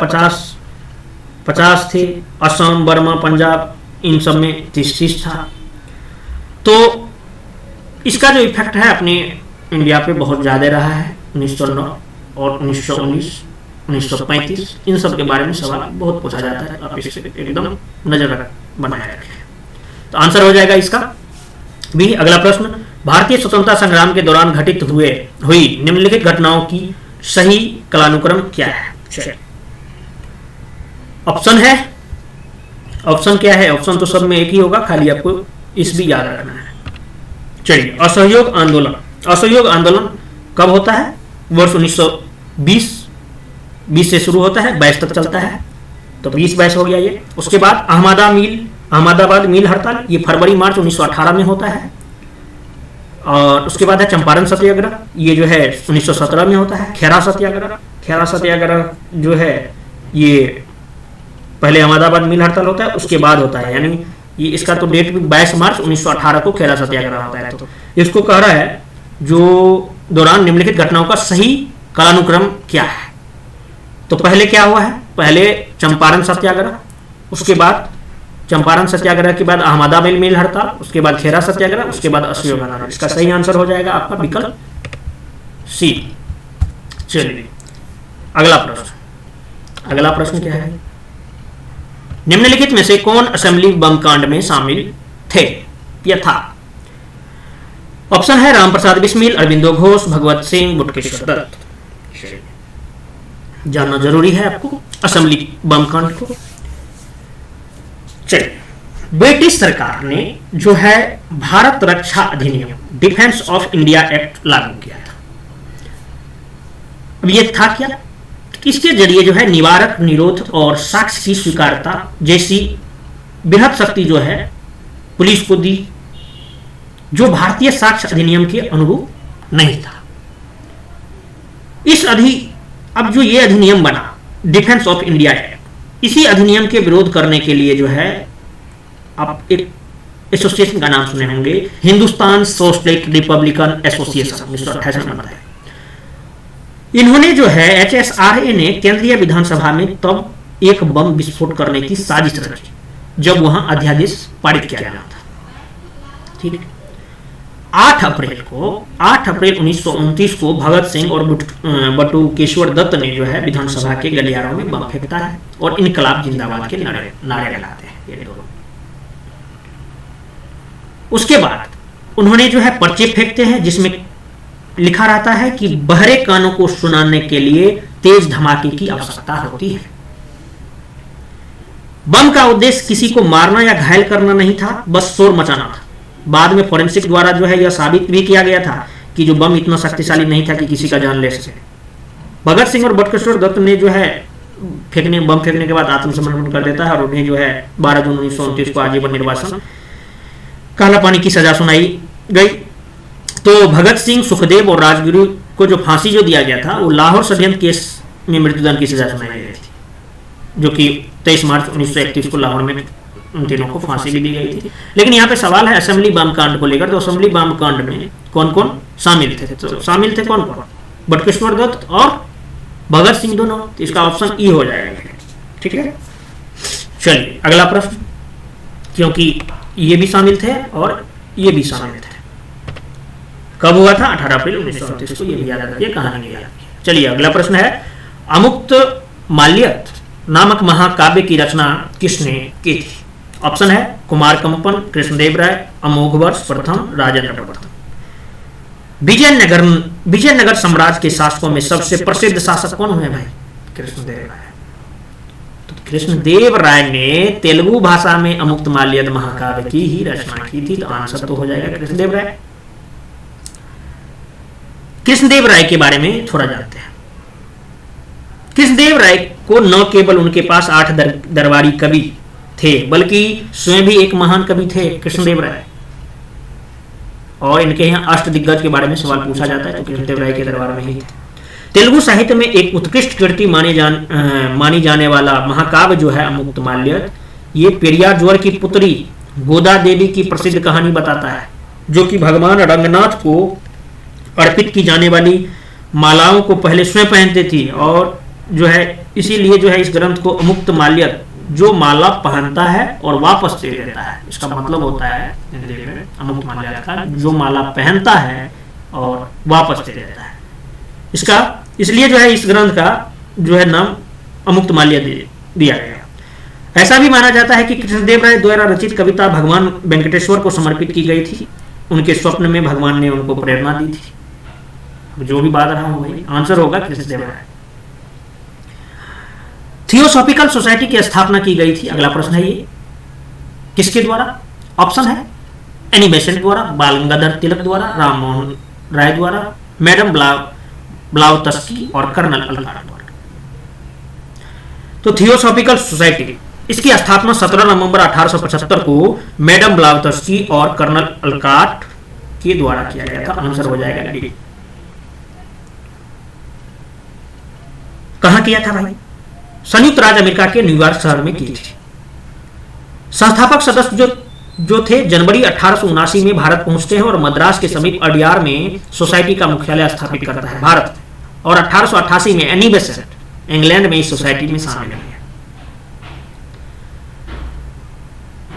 50 थे। असम, बर्मा, पंजाब इन सब में 30 था। तो इसका जो इफेक्ट है अपने इंडिया पे बहुत ज़्यादा रहा है 1909 और 1919, 1935 इन सब के बारे में सवाल बहुत पूछा जाता है। आप इसे एकदम नजर बनाए रखें। तो आंसर हो जाएगा इसका बी। अगला प्रश्न, भारतीय स्वतंत्रता संग्राम के दौरान घटित हुई निम्नलिखित घटनाओं की सही कालानुक्रम क्या है? ऑप्शन है, ऑप्शन क्या है? ऑप्शन तो सब में एक ही होगा, खाली आपको इस भी याद रखना है। चलिए, असहयोग आंदोलन। असहयोग आंदोलन कब होता है? वर्ष 1920 से शुरू होता है, 22 तक चलता है, तो 20-22 हो गया ये। उसके बाद अहमदाबाद मिल हड़ताल, ये फरवरी मार्च 1918 में होता है। और उसके बाद है चंपारण सत्याग्रह, ये जो है 1917 में होता है। खेरा सत्याग्रह जो है ये पहले अहमदाबाद मिल हड़ताल होता है, उसके बाद होता है, यानी ये इसका तो डेट भी 22 मार्च 1918 को खेरा सत्याग्रह होता है। तो इसको कह रहा है जो दौरान निम्नलिखित घटनाओं का सही कालानुक्रम क्या है? तो पहले क्या हुआ है? पहले चंपारण सत्याग्रह, उसके बाद चंपारण सत्याग्रह के बाद अहमदाबाद मिल हड़ताल, उसके बाद खेरा सत्याग्रह, उसके बाद असहयोग आंदोलन। इसका सही आंसर हो जाएगा आपका विकल्प सी। चलिए, अगला प्रश्न क्या है? निम्नलिखित में से कौन असेंबली बम कांड में शामिल थे या था? ऑप्शन है रामप्रसाद बिस्मिल, अरविंदो घोष, भगवत सिंह, बटुकेश्वर दत्त। जानना जरूरी है आपको असेंबली बम कांड को। चलिए, ब्रिटिश सरकार ने जो है भारत रक्षा अधिनियम, डिफेंस ऑफ इंडिया एक्ट लागू किया था। अब ये था क्या? इसके जरिए जो है निवारक, निरोध और साक्ष्य की स्वीकार्यता जैसी बृहद शक्ति जो है पुलिस को दी, जो भारतीय साक्ष्य अधिनियम के अनुरूप नहीं था। अब जो ये अधिनियम बना, डिफेंस ऑफ इंडिया एक्ट, इसी अधिनियम के विरोध करने के लिए जो है आप एक एसोसिएशन का नाम सुने होंगे, हिंदुस्तान सोशलिस्ट रिपब्लिकन एसोसिएशन, 1928 में बना है। इन्होंने जो है HSRA ने केंद्रीय विधानसभा में तब एक बम विस्फोट करने की साजिश रची जब वहां अध्यादेश पारित किया गया था। ठीक है, 8 अप्रैल 1929 को भगत सिंह और बटुकेश्वर दत्त ने जो है विधानसभा के गलियारों में बम फेंकता है और इनकलाब जिंदाबाद के नारे लगाते हैं ये दोनों। उसके बाद उन्होंने जो है पर्चे फेंकते हैं जिसमें लिखा रहता है कि बहरे कानों को सुनाने के लिए तेज धमाके की आवश्यकता होती है। बम का उद्देश्य किसी को मारना या घायल करना नहीं था, बस शोर मचाना था। बाद में फोरेंसिक द्वारा जो है यह साबित भी किया गया था कि जो बम इतना शक्तिशाली नहीं था कि किसी का जान ले सके। भगत सिंह और बटुकेश्वर दत्त ने जो है बम फेंकने के बाद आत्मसमर्पण कर देता है और उन्हें जो है 12 जून 1929 को आजीवन निर्वासन काला पानी की सजा सुनाई गई। तो भगत सिंह, सुखदेव और राजगुरु को जो फांसी जो दिया गया था वो लाहौर षड्यंत्र केस में मृत्युदंड की सजा सुनाई गई थी, जो कि 23 मार्च 1931 को लाहौर में उन तीनों को फांसी भी दी गई थी। लेकिन यहाँ पे सवाल है असेंबली बम कांड को लेकर, तो असेंबली बम कांड में कौन कौन शामिल थे? तो शामिल थे कौन कौन? बटुकेश्वर दत्त और भगत सिंह दोनों। तो इसका ऑप्शन ई हो जाएगा। ठीक है, चलिए अगला प्रश्न, क्योंकि ये भी शामिल थे और ये भी शामिल थे। कब हुआ था? 18 अप्रैल 1929 को, ये भी याद रखिए, कहानी भी याद रखिए। चलिए अगला प्रश्न है, अमुक्त माल्यद नामक महाकाव्य की रचना किसने की थी? ऑप्शन है कुमार कंपन, कृष्णदेव राय, अमोघ वर्ष प्रथम, राजेंद्र प्रथम। विजयनगर साम्राज्य के शासकों में सबसे प्रसिद्ध शासक कौन हुए भाई? कृष्णदेव राय। तो कृष्णदेव राय ने तेलुगु भाषा में अमुक्त माल्यद महाकाव्य की ही रचना की थी, तो आंसर तो हो जाएगा कृष्णदेव राय। कृष्णदेव राय के बारे में थोड़ा जानते हैं। कृष्णदेव राय को न केवल उनके पास 8 दरबारी कवि थे, बल्कि स्वयं भी एक महान कवि थे कृष्णदेव राय। और इनके यहाँ अष्टदिग्गज के बारे में सवाल पूछा जाता है, तो कृष्णदेव राय के दरबार में ही थे। तेलुगु साहित्य में एक उत्कृष्ट कृति मानी जाने वाला महाकाव्य जो है अमुक्त माल्यद, ये पेरियार जोर की पुत्री गोदा देवी की प्रसिद्ध कहानी बताता है, जो कि भगवान रंगनाथ को अर्पित की जाने वाली मालाओं को पहले स्वयं पहनते थी। और जो है इसीलिए जो है इस ग्रंथ को अमुक्त माल्यद, जो माला पहनता है और वापस दे देता है, इसका मतलब होता है हिंदी में अमुक्त माल्यद का, जो माला पहनता है और वापस दे देता है। इसका इसलिए जो है इस ग्रंथ का जो है नाम अमुक्त माल्यद दिया गया। ऐसा भी माना जाता है कि कृष्णदेव राय द्वारा रचित कविता भगवान वेंकटेश्वर को समर्पित की गई थी। उनके स्वप्न में भगवान ने उनको प्रेरणा दी थी। जो भी बात रहा हूं भाई, आंसर होगा कृष्णदेव राय। थियोसॉफिकल सोसाइटी की स्थापना की गई थी। अगला प्रश्न है ये, किसके द्वारा? ऑप्शन है एनी बेसेंट द्वारा, बाल गंगाधर तिलक द्वारा, राम मोहन राय द्वारा, मैडम ब्लावत्स्की और कर्नल अलकाट द्वारा। तो थियोसॉफिकल सोसाइटी, इसकी स्थापना 17 नवंबर 1875 को मैडम ब्लावत्स्की और कर्नल अलकाट के द्वारा किया गया था। आंसर हो जाएगा डी। कहां किया था भाई? संयुक्त राज्य अमेरिका के न्यूयॉर्क शहर में की थी। संस्थापक सदस्य जो थे जनवरी 1879 में भारत पहुंचते हैं और मद्रास के समीप अडियार में सोसाइटी का मुख्यालय स्थापित करता है भारत, और 1888 में एनी बेसेंट इंग्लैंड में इस सोसाइटी में शामिल है।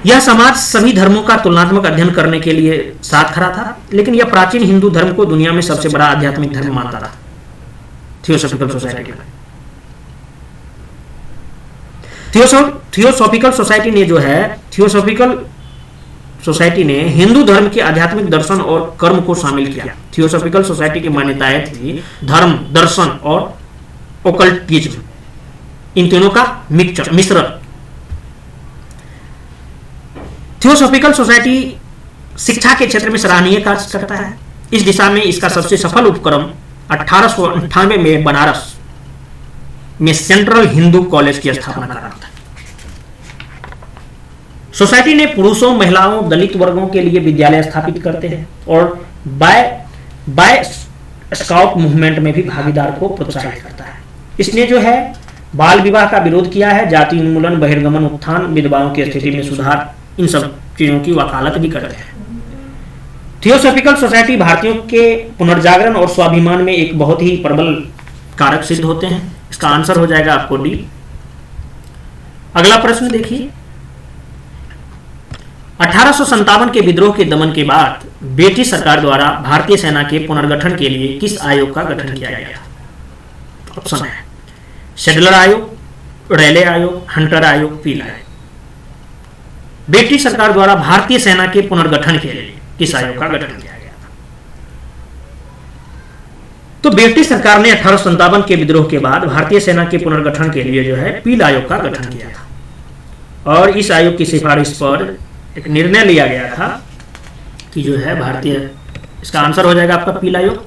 यह समाज सभी धर्मों का तुलनात्मक अध्ययन करने के लिए साथ खड़ा था, लेकिन यह प्राचीन हिंदू धर्म को दुनिया में सबसे बड़ा आध्यात्मिक धर्म मानता था। थियोसॉफिकल सोसाइटी थियोसॉफिकल सोसाइटी ने जो है थियोसॉफिकल सोसाइटी ने हिंदू धर्म के आध्यात्मिक दर्शन और कर्म को शामिल किया। थियोसॉफिकल सोसाइटी की मान्यताएं थी धर्म, दर्शन और ओकल्टिज्म, इन तीनों का मिश्रण। थियोसॉफिकल सोसाइटी शिक्षा के क्षेत्र में सराहनीय कार्य करता है। इस दिशा में इसका सबसे सफल उपक्रम 1898 में बनारस में सेंट्रल हिंदू कॉलेज की स्थापना करा था। सोसाइटी ने पुरुषों, महिलाओं, दलित वर्गों के लिए विद्यालय स्थापित करते हैं और बाय स्काउट मूवमेंट में भी भागीदार को प्रोत्साहित करता है। इसने जो है बाल विवाह का विरोध किया है, जाति उन्मूलन, बहिर्गमन, उत्थान, विधवाओं की स्थिति में सुधार, इन सब चीजों की वकालत भी करते हैं। थियोसॉफिकल सोसाइटी भारतीयों के पुनर्जागरण और स्वाभिमान में एक बहुत ही प्रबल कारक सिद्ध होते हैं। इसका आंसर हो जाएगा आपको डी। अगला प्रश्न देखिए, 1857 के विद्रोह के दमन के बाद ब्रिटिश सरकार द्वारा भारतीय सेना के पुनर्गठन के लिए किस आयोग का गठन किया गया था? ऑप्शन है शेडलर आयोग, रेले आयोग, हंटर आयोग, पील आयोग। ब्रिटिश सरकार द्वारा भारतीय सेना के पुनर्गठन के लिए किस आयोग का गठन किया गया था? तो ब्रिटिश सरकार ने 1857 के विद्रोह के बाद भारतीय सेना के पुनर्गठन के लिए जो है पील आयोग का गठन किया था, और इस आयोग की सिफारिश पर एक निर्णय लिया गया था कि जो है भारतीय, इसका आंसर हो जाएगा आपका पील आयोग।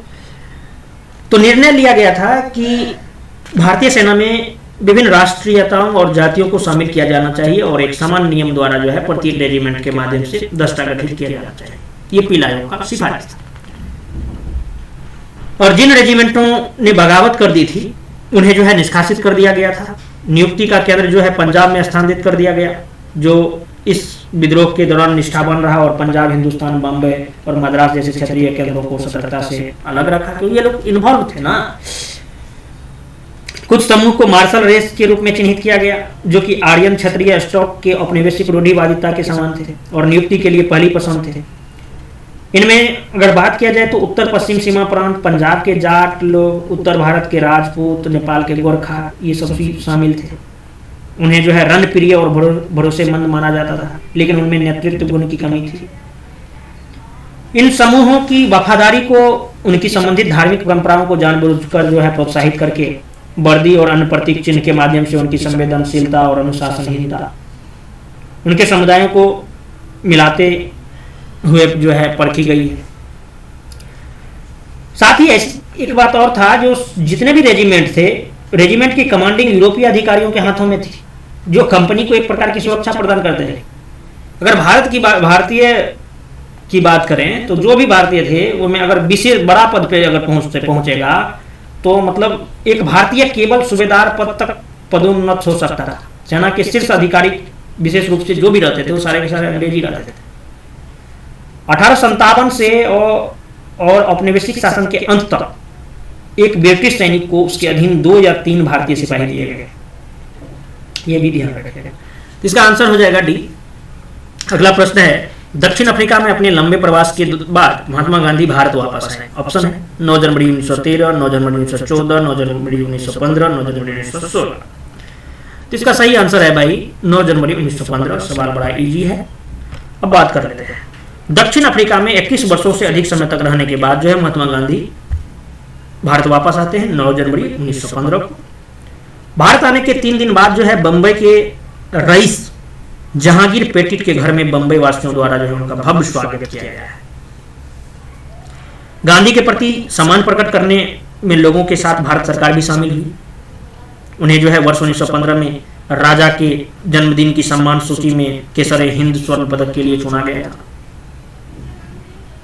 तो निर्णय लिया गया था कि भारतीय सेना में विभिन्न राष्ट्रीयताओं और जातियों को शामिल किया जाना चाहिए और एक समान नियम द्वारा जो है प्रत्येक रेजिमेंट के माध्यम से दस्ता गठित किया जाना चाहिए। ये पील आयोग का सिफारिश था। और जिन रेजिमेंटों ने बगावत कर दी थी उन्हें जो है निष्कासित कर दिया गया था। नियुक्ति का केंद्र जो है पंजाब में स्थानांतरित कर दिया गया, जो इस विद्रोह के दौरान निष्ठावान रहा और पंजाब, हिंदुस्तान, बॉम्बे और मद्रास जैसे क्षेत्रीय केंद्रों को सतर्कता से अलग रखा, क्योंकि ये लोग इन्वॉल्व थे ना। कुछ समूह को मार्शल रेस के रूप में चिन्हित किया गया, जो कि आर्यन क्षत्रिय स्टॉक के औपनिवेशिक रूढ़िवादिता के समान थे और नियुक्ति के लिए पहली पसंद थे। इनमें अगर बात किया जाए तो उत्तर पश्चिम सीमा प्रांत, पंजाब के जाट लोग, उत्तर भारत के राजपूत, नेपाल के गोरखा, ये सब शामिल थे। उन्हें जो है रणप्रिय और भरोसेमंद माना जाता था, लेकिन उनमें नेतृत्व गुण की कमी थी। इन समूहों की वफादारी को उनकी संबंधित धार्मिक परंपराओं को जानबूझकर जो है प्रोत्साहित करके वर्दी और अन्य प्रतीक चिन्ह के माध्यम से उनकी संवेदनशीलता और अनुशासनहीनता उनके समुदायों को मिलाते हुए जो है परखी गई है। साथ ही एक बात और था, जो जितने भी रेजिमेंट थे, रेजिमेंट की कमांडिंग यूरोपीय अधिकारियों के हाथों में थी, जो कंपनी को एक प्रकार की सुरक्षा प्रदान करते थे। अगर भारतीय की बात करें तो जो भी भारतीय थे वो में अगर विशेष बड़ा पद पे अगर पहुंचेगा तो मतलब एक भारतीय केवल सूबेदार पद तक पदोन्नत हो सकता था। सेना के शीर्ष अधिकारी विशेष रूप से जो भी रहते थे वो सारे के सारे अंग्रेजी रहते थे। 1857 से और औपनिवेशिक शासन के अंत तक एक ब्रिटिश सैनिक को उसके अधीन 2 या 3 भारतीय सिपाही दिए गए, ये भी ध्यान रखेगा। इसका आंसर हो जाएगा डी। अगला प्रश्न है, दक्षिण अफ्रीका में अपने लंबे प्रवास के बाद महात्मा गांधी भारत वापस आए। ऑप्शन है 9 जनवरी 1913, 9 जनवरी 1914, 9 जनवरी 1915, 9 जनवरी 1916। तो इसका सही आंसर है भाई 9 जनवरी 1915। सवाल बड़ा इजी है। अब बात कर लेते हैं। दक्षिण अफ्रीका में 21 वर्षों से अधिक समय तक रहने के बाद जो है महात्मा गांधी भारत वापस आते हैं 9 जनवरी 1915 को। भारत आने के 3 दिन बाद जो है बंबई के रईस जहांगीर पेटिट के घर में बंबई वासियों द्वारा जो है उनका भव्य स्वागत किया गया है। गांधी के प्रति सम्मान प्रकट करने में लोगों के साथ भारत सरकार भी शामिल हुई। उन्हें जो है वर्ष 1915 में राजा के जन्मदिन की सम्मान सूची में केसर हिंद स्वर्ण पदक के लिए चुना गया था।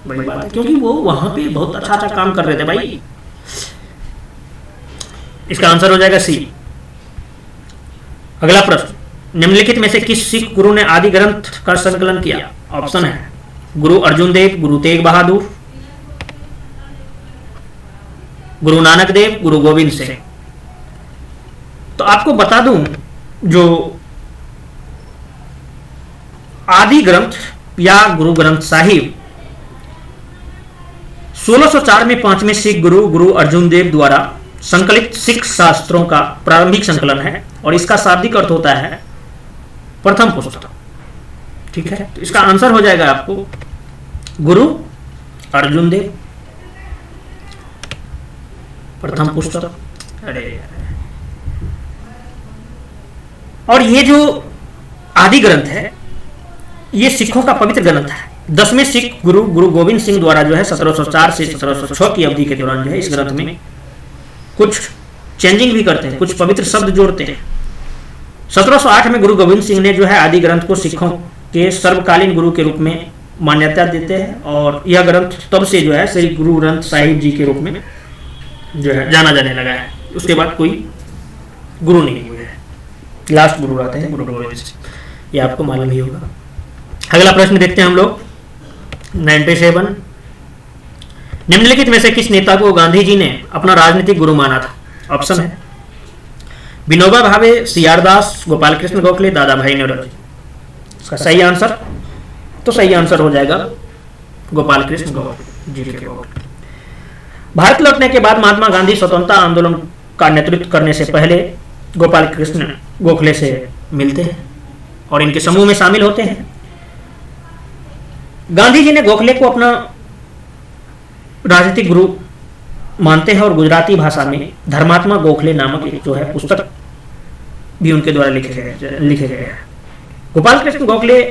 बड़ी बात है, क्योंकि वो वहां पे बहुत अच्छा अच्छा काम कर रहे थे भाई। इसका आंसर हो जाएगा सी। अगला प्रश्न, निम्नलिखित में से किस सिख गुरु ने आदि ग्रंथ का संकलन किया? ऑप्शन है गुरु अर्जुन देव, गुरु तेग बहादुर, गुरु नानक देव, गुरु गोविंद सिंह। तो आपको बता दूं, जो आदि ग्रंथ या गुरु ग्रंथ साहिब 1604 में 5वें सिख गुरु गुरु अर्जुन देव द्वारा संकलित सिख शास्त्रों का प्रारंभिक संकलन है और इसका शाब्दिक अर्थ होता है प्रथम पुस्तक। ठीक है, तो इसका आंसर हो जाएगा आपको गुरु अर्जुन देव प्रथम पुस्तक। अरे और ये जो आदि ग्रंथ है ये सिखों का पवित्र ग्रंथ है। 10वें सिख गुरु गुरु गोविंद सिंह द्वारा जो है 1704 से 1706 की अवधि के दौरान जो है इस ग्रंथ में कुछ चेंजिंग भी करते हैं, कुछ पवित्र शब्द जोड़ते हैं। 1708 में गुरु गोविंद सिंह ने जो है आदि ग्रंथ को सिखों के सर्वकालीन गुरु के रूप में मान्यता देते हैं और यह ग्रंथ तब से जो है श्री गुरु ग्रंथ साहिब जी के रूप में जो है जाना जाने लगा है। उसके बाद कोई गुरु नहीं हुए हैं, लास्ट गुरु रहते हैं गुरु गोविंद सिंह, ये आपको मालूम ही होगा। अगला प्रश्न देखते हैं हम लोग 97। निम्नलिखित में से किस नेता को गांधी जी ने अपना राजनीतिक गुरु माना था? ऑप्शन है विनोबा भावे, सीआर दास, गोपाल कृष्ण गोखले, दादा भाई नौरोजी। इसका सही आंसर, तो सही आंसर हो जाएगा गोपाल कृष्ण गोखले जी के गोखले। भारत लौटने के बाद महात्मा गांधी स्वतंत्रता आंदोलन का नेतृत्व करने से पहले गोपाल कृष्ण गोखले से मिलते हैं और इनके समूह में शामिल होते हैं। गांधी जी ने गोखले को अपना राजनीतिक गुरु मानते हैं और गुजराती भाषा में धर्मात्मा गोखले नामक एक जो है पुस्तक भी उनके द्वारा लिखे गए हैं। गोपाल कृष्ण गोखले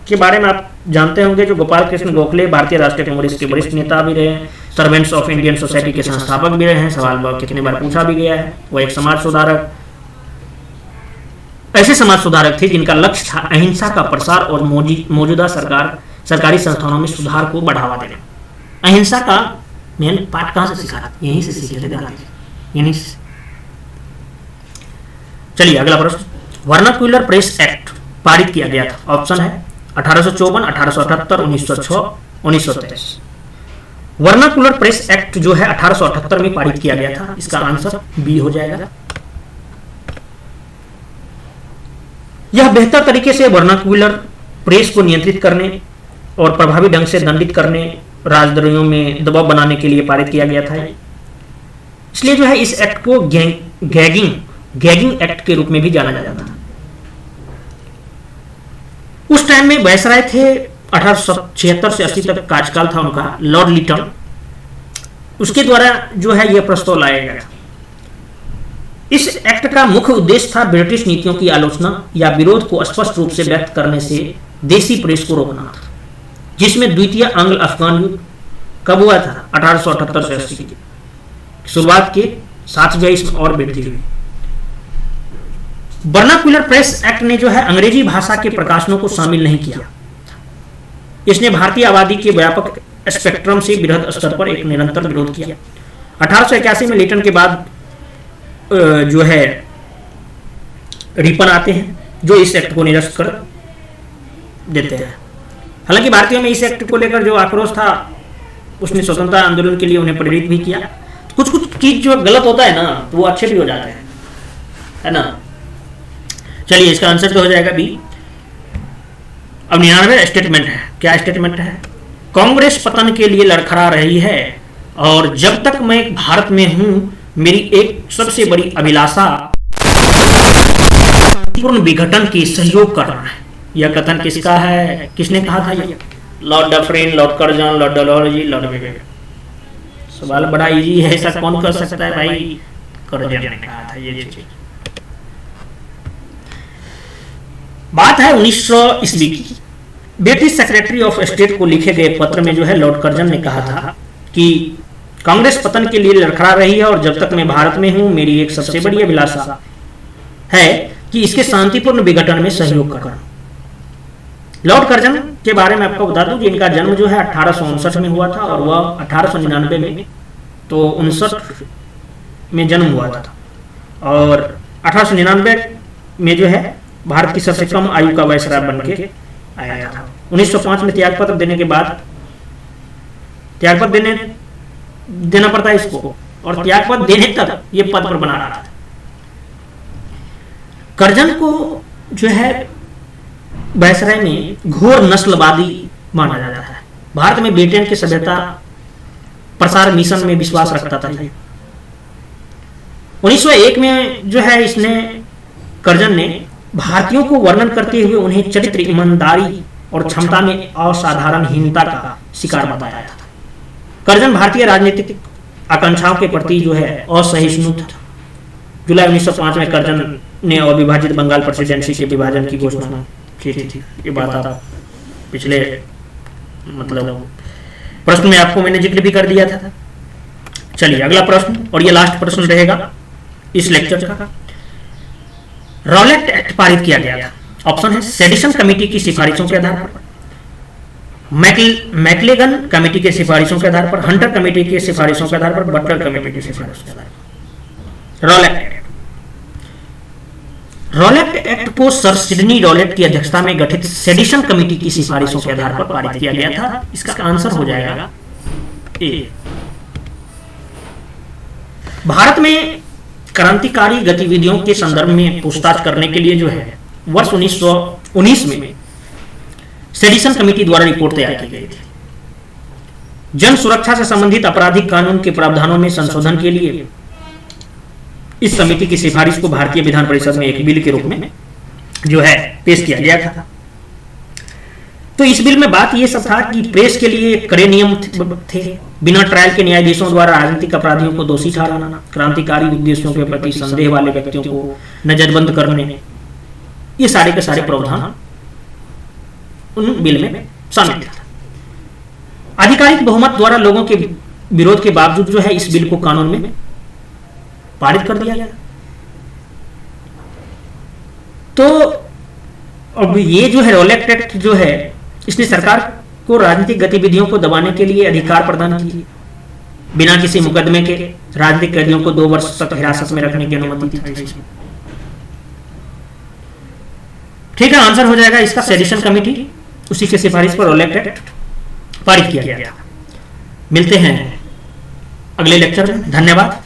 के बारे में आप जानते होंगे। जो गोपाल कृष्ण गोखले भारतीय राष्ट्रीय कांग्रेस के वरिष्ठ नेता भी रहे हैं, सर्वेंट्स ऑफ इंडियन सोसाइटी के संस्थापक भी रहे हैं। सवाल कितने बार पूछा भी गया है। वो एक समाज सुधारक, ऐसे समाज सुधारक थे जिनका लक्ष्य था अहिंसा का प्रसार और मौजूदा सरकारी संस्थानों में सुधार को बढ़ावा देना। अहिंसा का मेन पाठ कहां से सीखा? यहीं से सीखे थे गांधी, यहीं से। चलिए अगला प्रश्न, वर्नाक्युलर प्रेस एक्ट पारित किया गया था। ऑप्शन है 1854, 1878, 1906, 1923। वर्नाक्युलर प्रेस एक्ट जो है 1878 में पारित किया गया था। इसका आंसर बी हो जाएगा। यह बेहतर तरीके से वर्नाक्युलर प्रेस को नियंत्रित करने और प्रभावी ढंग से दंडित करने, राजद्रोहियों में दबाव बनाने के लिए पारित किया गया था। इसलिए जो है इस एक्ट को गैगिंग एक्ट के रूप में भी जाना जाता था। उस टाइम में वायसराय थे, 1876 से 80 तक कार्यकाल था उनका, लॉर्ड लिटन। उसके द्वारा जो है यह प्रस्ताव लाया गया। इस एक्ट का मुख्य उद्देश्य था ब्रिटिश नीतियों की आलोचना या विरोध को स्पष्ट रूप से व्यक्त करने से देसी प्रेस को रोकना था, जिसमें द्वितीय एंग्लो अफगान युद्ध कब हुआ था? 1878 से 80 की शुरुआत के साथ जो इसमें और वृद्धि हुई। वर्नाक्युलर प्रेस एक्ट ने जो है अंग्रेजी भाषा के प्रकाशनों को शामिल नहीं किया। इसने भारतीय आबादी के व्यापक स्पेक्ट्रम से बृहद स्तर पर एक निरंतर विरोध किया। 1881 में लिटन के बाद जो है रिपन आते हैं जो इस एक्ट को निरस्त कर देते हैं। हालांकि भारतीयों में इस एक्ट को लेकर जो आक्रोश था उसने स्वतंत्रता आंदोलन के लिए उन्हें प्रेरित भी किया। कुछ चीज जो गलत होता है ना तो वो अच्छे भी हो जाते हैं, है ना। चलिए इसका आंसर तो हो जाएगा बी। अब 99 स्टेटमेंट है। क्या स्टेटमेंट है? कांग्रेस पतन के लिए लड़खड़ा रही है और जब तक मैं भारत में हूं मेरी एक सबसे बड़ी अभिलाषा शांतिपूर्ण विघटन की सहयोग करना है। यह कथन किसका है, किसने कहा था? ये Lord Dufferin, Lord Curzon, Lord Dalhousie, Lord Wavell. सवाल बड़ा इजी है, ऐसा कौन कर सकता है भाई? कर्जन ने कहा था ये चीज। बात है 1900 ईस्वी की। ब्रिटिश सेक्रेटरी ऑफ स्टेट को लिखे गए पत्र में जो है लॉर्ड कर्जन ने कहा था कि कांग्रेस पतन के लिए लड़खड़ा रही है और जब तक मैं भारत में हूं मेरी एक सबसे बड़ी अभिलाषा है कि इसके शांतिपूर्ण विघटन में सहयोग करना। लॉर्ड कर्जन के बारे में आपको बता दूं कि इनका जन्म जो है 1859 में हुआ था और वह 1899 में, तो 59 में जन्म हुआ था और 1899 में जो है भारत की सबसे कम आयु का वायसराय बन के आया था। 1905 में त्यागपत्र देने के बाद, त्यागपत्र देना पड़ता है इसको, और त्यागपत्र देने तक ये पद पर बना रहा था। कर्जन को जो है वायसराय में घोर नस्लवादी माना जाता है। भारत में ब्रिटेन की सभ्यता प्रसार मिशन में विश्वास रखता था। 1901 में जो है इसने, कर्जन ने भारतीयों को वर्णन करते हुए उन्हें चरित्र, ईमानदारी और क्षमता में असाधारणहीनता का शिकार बताया था। कर्जन भारतीय राजनीतिक आकांक्षाओं के प्रति जो है असहिष्णु था। जुलाई 1905 में कर्जन ने अविभाजित बंगाल प्रेसिडेंसी के विभाजन की घोषणा की थी। ये बात आप पिछले मतलब प्रश्न में आपको मैंने जिक्र भी कर दिया था। चलिए अगला प्रश्न, और ये लास्ट प्रश्न रहेगा इस लेक्चर का। रॉलेट एक्ट पारित किया गया था। ऑप्शन है सेडिशन कमेटी की सिफारिशों के आधार पर, मैक्लेगन कमेटी के सिफारिशों के आधार पर, हंटर कमेटी की सिफारिशों के आधार पर, बटलर कमेटी की सिफारिशों के आधार पर। रॉलेट एक्ट को सर सिडनी रॉलेट की अध्यक्षता में गठित सेडिशन कमेटी की सिफारिशों के आधार पर पारित किया गया था। इसका आंसर हो जाएगा ए। भारत में क्रांतिकारी गतिविधियों के संदर्भ में पूछताछ करने के लिए जो है वर्ष 1919 में सेडिशन कमेटी द्वारा रिपोर्ट तैयार की गई थी। जन सुरक्षा से संबंधित आपराधिक कानून के प्रावधानों में संशोधन के लिए इस समिति की सिफारिश को भारतीय विधान परिषद में एक बिल के रूप में जो है पेश किया गया था। तो इस बिल में बात यह सब था कि प्रेस के लिए कड़े नियम थे, बिना ट्रायल के न्यायाधीशों द्वारा राजनीतिक अपराधियों को दोषी ठहराना, क्रांतिकारी उद्देश्यों के प्रति संदेह वाले व्यक्तियों को नजरबंद करने, ये सारे के सारे प्रावधान उन बिल में शामिल था। आधिकारिक बहुमत द्वारा लोगों के विरोध के बावजूद जो है इस बिल को कानून में पारित कर दिया गया। तो अब ये जो है रॉलेट एक्ट जो है इसने सरकार को राजनीतिक गतिविधियों को दबाने के लिए अधिकार प्रदान किए। बिना किसी मुकदमे के राजनीतिक कैदियों को 2 वर्ष तक हिरासत में रखने की अनुमति थी। ठीक है, आंसर हो जाएगा इसका सेडिशन कमेटी, उसी के सिफारिश पर रॉलेट एक्ट पारित किया गया था। मिलते हैं अगले लेक्चर में। धन्यवाद।